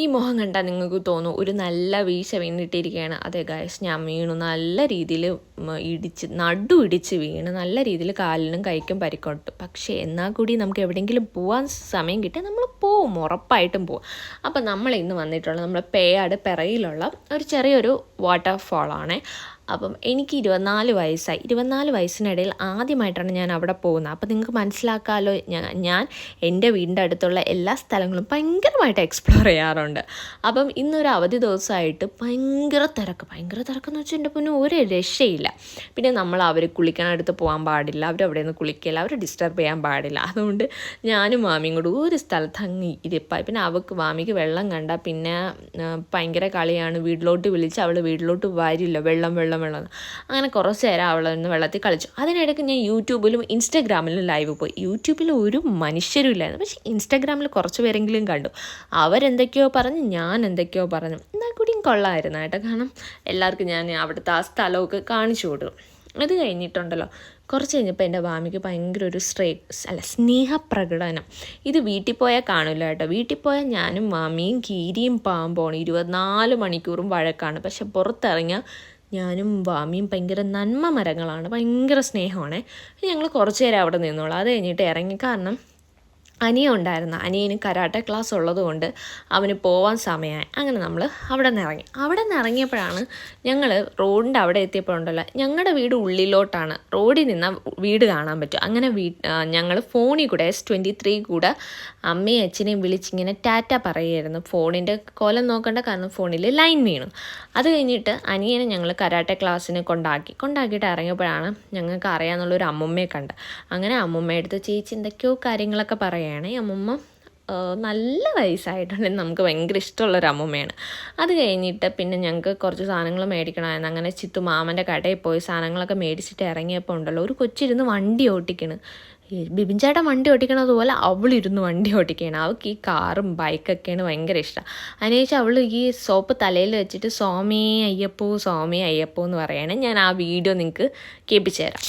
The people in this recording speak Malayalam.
ഈ മുഖം കണ്ടാൽ നിങ്ങൾക്ക് തോന്നും ഒരു നല്ല വീഴ്ച വീണിട്ടിരിക്കുകയാണ്. അതെ ഗൈസ്, ഞാൻ വീണു, നല്ല രീതിയിൽ ഇടിച്ച് വീണ് നല്ല രീതിയിൽ കാലിനും കൈക്കും പരിക്കൊട്ടു. പക്ഷേ എന്നാൽ കൂടി നമുക്ക് എവിടെയെങ്കിലും പോകാൻ സമയം കിട്ടിയാൽ നമ്മൾ പോവും, ഉറപ്പായിട്ടും പോവും. അപ്പം നമ്മൾ ഇന്ന് വന്നിട്ടുള്ളത് നമ്മൾ പേയാട് പിറയിലുള്ള ഒരു ചെറിയൊരു വാട്ടർഫോളാണ്. അപ്പം എനിക്ക് 24 വയസ്സായി. 24 വയസ്സിനിടയിൽ ആദ്യമായിട്ടാണ് ഞാൻ അവിടെ പോകുന്നത്. അപ്പം നിങ്ങൾക്ക് മനസ്സിലാക്കാമല്ലോ, ഞാൻ എൻ്റെ വീടിൻ്റെ അടുത്തുള്ള എല്ലാ സ്ഥലങ്ങളും ഭയങ്കരമായിട്ട് എക്സ്പ്ലോർ ചെയ്യാറുണ്ട്. അപ്പം ഇന്നൊരു അവധി ദിവസമായിട്ട് ഭയങ്കര തിരക്കെന്ന് വെച്ചാൽ എൻ്റെ പൊന്നും ഒരു രക്ഷയില്ല. പിന്നെ നമ്മൾ അവർ കുളിക്കാനടുത്ത് പോകാൻ പാടില്ല, അവരവിടെ നിന്ന് കുളിക്കില്ല, അവർ ഡിസ്റ്റർബ് ചെയ്യാൻ പാടില്ല. അതുകൊണ്ട് ഞാനും മാമിയും കൂടി ഒരു സ്ഥലത്ത് അങ്ങ് ഇരിപ്പായി. പിന്നെ മാമിക്ക് വെള്ളം കണ്ടാൽ പിന്നെ ഭയങ്കര കളിയാണ്. വീട്ടിലോട്ട് വിളിച്ച് അവൾ വീട്ടിലോട്ട് വരില്ല, വെള്ളം അങ്ങനെ കുറച്ച് നേരം അവളൊന്ന് വെള്ളത്തിൽ കളിച്ചു. അതിനിടയ്ക്ക് ഞാൻ യൂട്യൂബിലും ഇൻസ്റ്റാഗ്രാമിലും ലൈവ് പോയി. യൂട്യൂബിൽ ഒരു മനുഷ്യരും ഇല്ലായിരുന്നു, പക്ഷേ ഇൻസ്റ്റാഗ്രാമിൽ കുറച്ച് പേരെങ്കിലും കണ്ടു. അവരെന്തൊക്കെയോ പറഞ്ഞു, ഞാൻ എന്തൊക്കെയോ പറഞ്ഞു. എന്നാൽ കൂടിയും കൊള്ളാമായിരുന്നു കേട്ടോ. കാരണം എല്ലാവർക്കും ഞാൻ അവിടുത്തെ ആ സ്ഥലമൊക്കെ കാണിച്ചു കൊടുക്കും. അത് കഴിഞ്ഞിട്ടുണ്ടല്ലോ, കുറച്ച് കഴിഞ്ഞപ്പോൾ എൻ്റെ മാമിക്ക് ഭയങ്കര ഒരു സ്നേഹപ്രകടനം. ഇത് വീട്ടിൽ പോയാൽ കാണില്ല കേട്ടോ. വീട്ടിൽ പോയാൽ ഞാനും മാമിയും കീരിയും പാമ്പോണ് 24 മണിക്കൂറും വഴക്കാണ്. പക്ഷെ പുറത്തിറങ്ങിയാൽ ഞാനും വാമിയും ഭയങ്കര നന്മ മരങ്ങളാണ്, ഭയങ്കര സ്നേഹമാണ്. ഞങ്ങൾ കുറച്ച് നേരം അവിടെ നിന്നോളാം. അത് കഴിഞ്ഞിട്ട് ഇറങ്ങി. കാരണം അനിയനുണ്ടായിരുന്നു, അനിയന് കരാട്ടെ ക്ലാസ് ഉള്ളതുകൊണ്ട് അവന് പോവാൻ സമയമായി. അങ്ങനെ നമ്മൾ അവിടെ നിന്ന് ഇറങ്ങിയപ്പോഴാണ് ഞങ്ങൾ റോഡിൻ്റെ അവിടെ എത്തിയപ്പോഴുണ്ടല്ലോ, ഞങ്ങളുടെ വീട് ഉള്ളിലോട്ടാണ്, റോഡിൽ നിന്നാൽ വീട് കാണാൻ പറ്റും. അങ്ങനെ ഞങ്ങൾ ഫോണിൽ കൂടെ S23 കൂടെ അമ്മയും അച്ഛനെയും വിളിച്ചിങ്ങനെ ടാറ്റ പറയുമായിരുന്നു. ഫോണിൻ്റെ കോലം നോക്കേണ്ട, കാരണം ഫോണിൽ ലൈൻ വീണു. അത് കഴിഞ്ഞിട്ട് അനിയനെ ഞങ്ങൾ കരാട്ടെ ക്ലാസ്സിന് കൊണ്ടാക്കിയിട്ട് ഇറങ്ങിയപ്പോഴാണ് ഞങ്ങൾക്ക് അറിയാമെന്നുള്ളൊരു അമ്മുമ്മയെ കണ്ട്. അങ്ങനെ അമ്മുമ്മയുടെ അടുത്ത് ചേച്ചി എന്തൊക്കെയോ കാര്യങ്ങളൊക്കെ പറയുകയാണ്. അമ്മുമ്മ നല്ല വയസ്സായിട്ടുണ്ടെങ്കിൽ നമുക്ക് ഭയങ്കര ഇഷ്ടമുള്ളൊരു അമ്മുമ്മയാണ്. അത് കഴിഞ്ഞിട്ട് പിന്നെ ഞങ്ങൾക്ക് കുറച്ച് സാധനങ്ങൾ മേടിക്കണമായിരുന്നു. അങ്ങനെ ചിത്തു മാമൻ്റെ കടയിൽ പോയി സാധനങ്ങളൊക്കെ മേടിച്ചിട്ട് ഇറങ്ങിയപ്പോൾ ഉണ്ടല്ലോ, ഒരു കൊച്ചിരുന്ന് വണ്ടി ഓട്ടിക്കണ്. ബിബിൻ ചേട്ടൻ വണ്ടി ഓട്ടിക്കണതുപോലെ അവളിരുന്ന് വണ്ടി ഓട്ടിക്കുകയാണ്. അവൾക്ക് ഈ കാറും ബൈക്കൊക്കെയാണ് ഭയങ്കര ഇഷ്ടം. അതിനുശേഷം അവൾ ഈ സോപ്പ് തലയിൽ വെച്ചിട്ട് സ്വാമി അയ്യപ്പോ എന്ന് പറയുകയാണ്. ഞാൻ ആ വീഡിയോ നിങ്ങൾക്ക് കേൾപ്പിച്ചു തരാം.